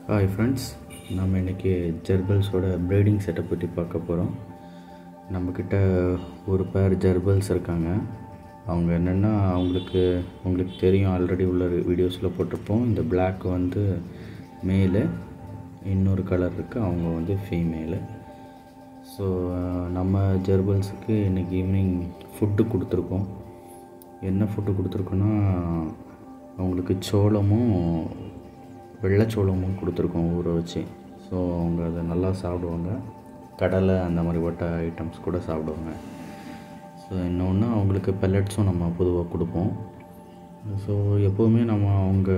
Hi friends, நம்ம இன்றைக்கி ஜெர்பல்ஸோட breeding setup பற்றி பார்க்க போகிறோம். நம்மக்கிட்ட ஒரு பேர் ஜெர்பல்ஸ் இருக்காங்க. அவங்க என்னென்னா உங்களுக்கு தெரியும், ஆல்ரெடி உள்ள வீடியோஸில் போட்டிருப்போம். இந்த பிளாக் வந்து மேலு, இன்னொரு கலர் இருக்குது, அவங்க வந்து ஃபீமேலு. ஸோ நம்ம ஜெர்பல்ஸுக்கு இன்றைக்கி ஈவினிங் ஃபுட்டு கொடுத்துருக்கோம். என்ன ஃபுட்டு கொடுத்துருக்கோன்னா, அவங்களுக்கு சோளமும் வெள்ளைச்சோளமும் கொடுத்துருக்கோம் ஊற வச்சு. ஸோ அவங்க அதை நல்லா சாப்பிடுவாங்க. கடலை அந்த மாதிரி ஒட்ட ஐட்டம்ஸ் கூட சாப்பிடுவாங்க. ஸோ இன்னொன்று, அவங்களுக்கு பெல்லட்ஸும் நம்ம பொதுவாக கொடுப்போம். ஸோ எப்போவுமே நம்ம அவங்க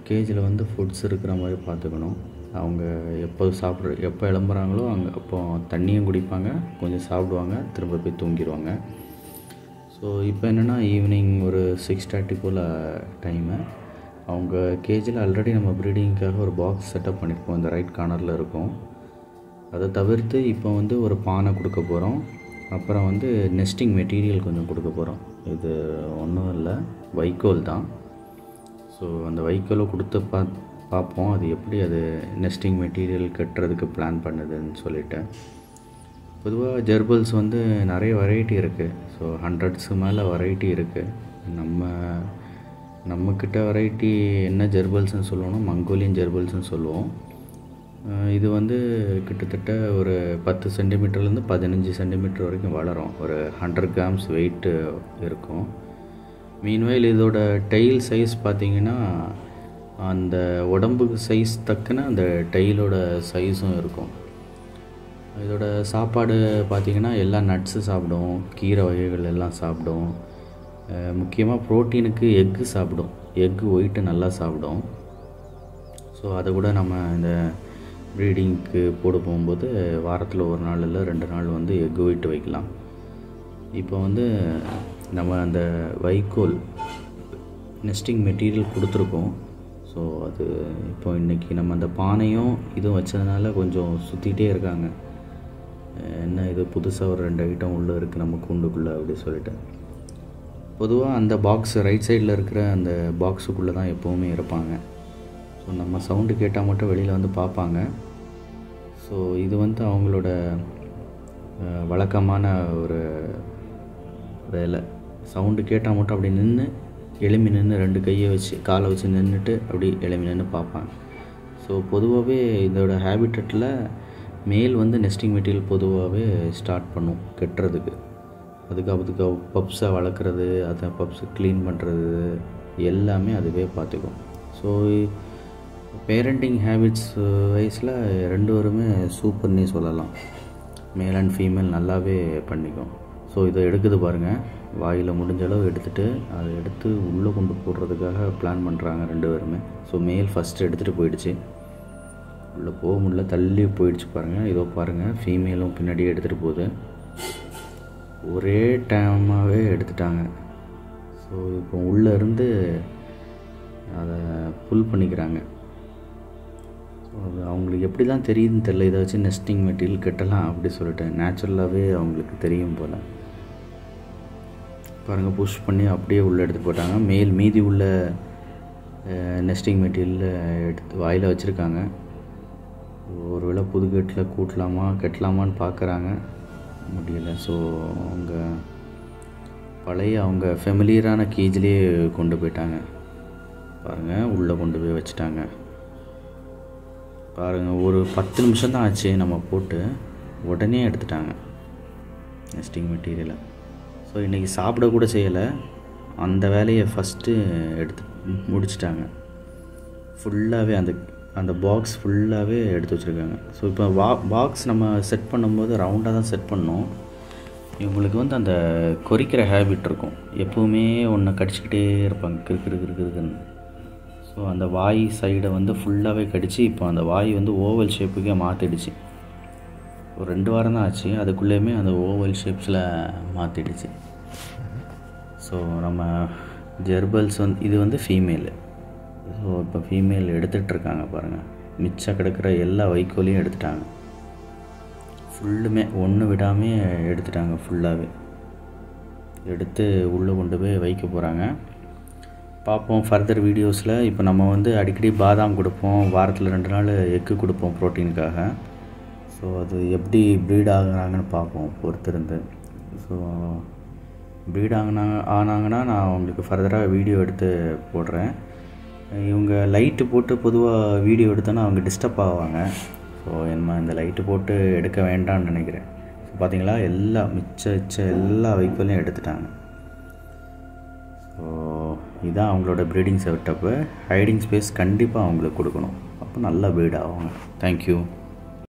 கேஜில் வந்து ஃபுட்ஸ் இருக்கிற மாதிரி பார்த்துக்கணும். அவங்க எப்போ எழும்புறாங்களோ அப்போ தண்ணியும் குடிப்பாங்க, கொஞ்சம் சாப்பிடுவாங்க, திரும்ப போய் தூங்கிடுவாங்க. ஸோ இப்போ என்னென்னா, ஈவினிங் ஒரு 6:30 போல் டைமு. அவங்க கேஜில் ஆல்ரெடி நம்ம ப்ரீடிங்காக ஒரு பாக்ஸ் செட்டப் பண்ணியிருக்கோம், இந்த ரைட் கார்னரில் இருக்கும். அதை தவிர்த்து இப்போ வந்து ஒரு பானை கொடுக்க போகிறோம். அப்புறம் வந்து நெஸ்டிங் மெட்டீரியல் கொஞ்சம் கொடுக்க போகிறோம். இது ஒன்றும் இல்லை, வைக்கோல் தான். ஸோ அந்த வைக்கோலை கொடுத்து பார்ப்போம் அது எப்படி அது நெஸ்டிங் மெட்டீரியல் கட்டுறதுக்கு பிளான் பண்ணுதுன்னு சொல்லிவிட்டு. பொதுவாக ஜெர்பல்ஸ் வந்து நிறைய வெரைட்டி இருக்குது. ஸோ 100s மேலே வெரைட்டி இருக்குது. நம்மக்கிட்ட வெரைட்டி என்ன ஜெர்பல்ஸ்னு சொல்லுவோம்னா, மங்கோலியன் ஜெர்பல்ஸ்னு சொல்லுவோம். இது வந்து கிட்டத்தட்ட ஒரு 10 சென்டிமீட்டர்லேருந்து 15 சென்டிமீட்டர் வரைக்கும் வளரும். ஒரு 100 கிராம்ஸ் வெயிட்டு இருக்கும். மீன்வைல் இதோட டெயில் சைஸ் பார்த்திங்கன்னா, அந்த உடம்புக்கு சைஸ் தக்கன அந்த டெயிலோட சைஸும் இருக்கும். இதோட சாப்பாடு பார்த்திங்கன்னா, எல்லா நட்ஸு சாப்பிடும், கீரை வகைகள் எல்லாம் சாப்பிடும். முக்கியமாக ப்ரோட்டீனுக்கு எக்கு சாப்பிடும். எக்கு ஒயிட்டு நல்லா சாப்பிடும். ஸோ அதை கூட நம்ம இந்த ப்ரீடிங்க்கு போட போகும்போது வாரத்தில் ஒரு நாள் இல்லை 2 நாள் வந்து எக்கு ஒயிட்டு வைக்கலாம். இப்போ வந்து நம்ம அந்த வைக்கோல் நெஸ்டிங் மெட்டீரியல் கொடுத்துருக்கோம். ஸோ அது இப்போ இன்றைக்கி நம்ம அந்த பானையும் இதுவும் வச்சதுனால கொஞ்சம் சுற்றிகிட்டே இருக்காங்க. என்ன இது புதுசாக ஒரு 2 ஐட்டம் உள்ளே இருக்குது நம்ம கூண்டுக்குள்ளே அப்படி சொல்லிட்டு. பொதுவாக அந்த பாக்ஸ் ரைட் சைடில் இருக்கிற அந்த பாக்ஸுக்குள்ளே தான் எப்போவுமே இருப்பாங்க. ஸோ நம்ம சவுண்டு கேட்டால் மட்டும் வெளியில் வந்து பார்ப்பாங்க. ஸோ இது வந்து அவங்களோட வழக்கமான ஒரு வேலை. சவுண்டு கேட்டால் மட்டும் அப்படி எழும்பி நின்று 2 கையை வச்சு காலை வச்சு நின்றுட்டு அப்படி எழும்பி நின்று பார்ப்பாங்க. ஸோ பொதுவாகவே இதோட ஹேபிட்டட்டில் மேல் வந்து நெஸ்டிங் மெட்டீரியல் பொதுவாகவே ஸ்டார்ட் பண்ணும் கட்டுறதுக்கு. அதுக்கு பப்ஸை வளர்க்குறது, அதை பப்ஸை க்ளீன் பண்ணுறது எல்லாமே அதுவே பார்த்துக்கும். ஸோ பேரண்டிங் ஹேபிட்ஸ் வைஸில் 2 பேருமே சூப்பர்னே சொல்லலாம். மேல் அண்ட் ஃபீமேல் நல்லாவே பண்ணிக்கும். ஸோ இதை எடுக்குது பாருங்கள், வாயில் முடிஞ்ச அளவு எடுத்துகிட்டு அதை எடுத்து உள்ளே கொண்டு போடுறதுக்காக பிளான் பண்ணுறாங்க 2 பேருமே. ஸோ மேல் ஃபஸ்ட்டு எடுத்துகிட்டு போயிடுச்சு, உள்ளே போக முடியல, தள்ளி போயிடுச்சு பாருங்கள். இதோ பாருங்கள், ஃபீமேலும் பின்னாடியே எடுத்துகிட்டு போகுது. ஒரே டைமாகவே எடுத்துட்டாங்க. ஸோ இப்போ உள்ளே இருந்து அதை புல் பண்ணிக்கிறாங்க. ஸோ அது அவங்களுக்கு எப்படி தான் தெரியுதுன்னு தெரியல, இதை வச்சு நெஸ்டிங் மெட்டீரியல் கட்டலாம் அப்படி சொல்லிட்டு நேச்சுரலாகவே அவங்களுக்கு தெரியும் போல். பாருங்கள், புஷ் பண்ணி அப்படியே உள்ளே எடுத்துகிட்டு போட்டாங்க. மீதி உள்ள நெஸ்டிங் மெட்டீரியல் எடுத்து வாயில் வச்சுருக்காங்க. ஒருவேளை புது கட்டில் கட்டலாமான்னு பார்க்குறாங்க, முடியலை. ஸோ அவங்க ஃபெமிலியரான கேஜ்லேயே கொண்டு போயிட்டாங்க. பாருங்கள், உள்ளே கொண்டு போய் வச்சுட்டாங்க. பாருங்கள், ஒரு 10 நிமிஷம் தான் ஆச்சு நம்ம போட்டு, உடனே எடுத்துட்டாங்க நெஸ்டிங் மெட்டீரியலை. ஸோ இன்றைக்கி சாப்பிடக்கூட செய்யலை, அந்த வேலையை ஃபஸ்ட்டு எடுத்து முடிச்சிட்டாங்க. ஃபுல்லாகவே அந்த பாக்ஸ் ஃபுல்லாகவே எடுத்து வச்சுருக்காங்க. ஸோ இப்போ பாக்ஸ் நம்ம செட் பண்ணும்போது ரவுண்டாக தான் செட் பண்ணோம். இவங்களுக்கு வந்து அந்த கொறிக்கிற ஹேபிட் இருக்கும், எப்போவுமே ஒன்றை கடிச்சிக்கிட்டே இருப்பாங்க, கிறுக்குன்னு. ஸோ அந்த வாய் சைடை வந்து ஃபுல்லாகவே கடித்து இப்போ அந்த வாய் வந்து ஓவல் ஷேப்புக்கே மாற்றிடுச்சு. ஒரு 2 வாரம் தான் ஆச்சு, அதுக்குள்ளேயுமே அந்த ஓவல் ஷேப்ஸில் மாற்றிடுச்சு. ஸோ நம்ம ஜெர்பல்ஸ் இது வந்து ஃபீமேலு. ஸோ இப்போ ஃபீமேல் எடுத்துகிட்ருக்காங்க பாருங்கள். மிச்சம் கிடக்கிற எல்லா வைக்கோலையும் எடுத்துட்டாங்க, ஃபுல்லுமே ஒன்று விடாமல் எடுத்துட்டாங்க. ஃபுல்லாகவே எடுத்து உள்ளே கொண்டு போய் வைக்க போகிறாங்க. பார்ப்போம் ஃபர்தர் வீடியோஸில். இப்போ நம்ம வந்து அடிக்கடி பாதாம் கொடுப்போம், வாரத்தில் 2 நாள் எக்கு கொடுப்போம் ப்ரோட்டீனுக்காக. ஸோ அது எப்படி ப்ரீட் ஆகுறாங்கன்னு பார்ப்போம் பொறுத்திருந்து. ஸோ ப்ரீட் ஆனாங்கன்னா நான் உங்களுக்கு ஃபர்தராக வீடியோ எடுத்து போடுறேன். இவங்க லைட்டு போட்டு பொதுவாக வீடியோ எடுத்தோன்னா அவங்க டிஸ்டர்ப் ஆவாங்க. ஸோ இந்த லைட்டு போட்டு எடுக்க வேண்டாம்னு நினைக்கிறேன். ஸோ பார்த்தீங்களா, மிச்ச எல்லா வைக்கோலையும் எடுத்துட்டாங்க. ஸோ இதுதான் அவங்களோட ப்ரீடிங் செட்டப்பு. ஹைடிங் ஸ்பேஸ் கண்டிப்பாக அவங்களுக்கு கொடுக்கணும், அப்போ நல்லா ப்ரீட் ஆவாங்க. தேங்க்யூ.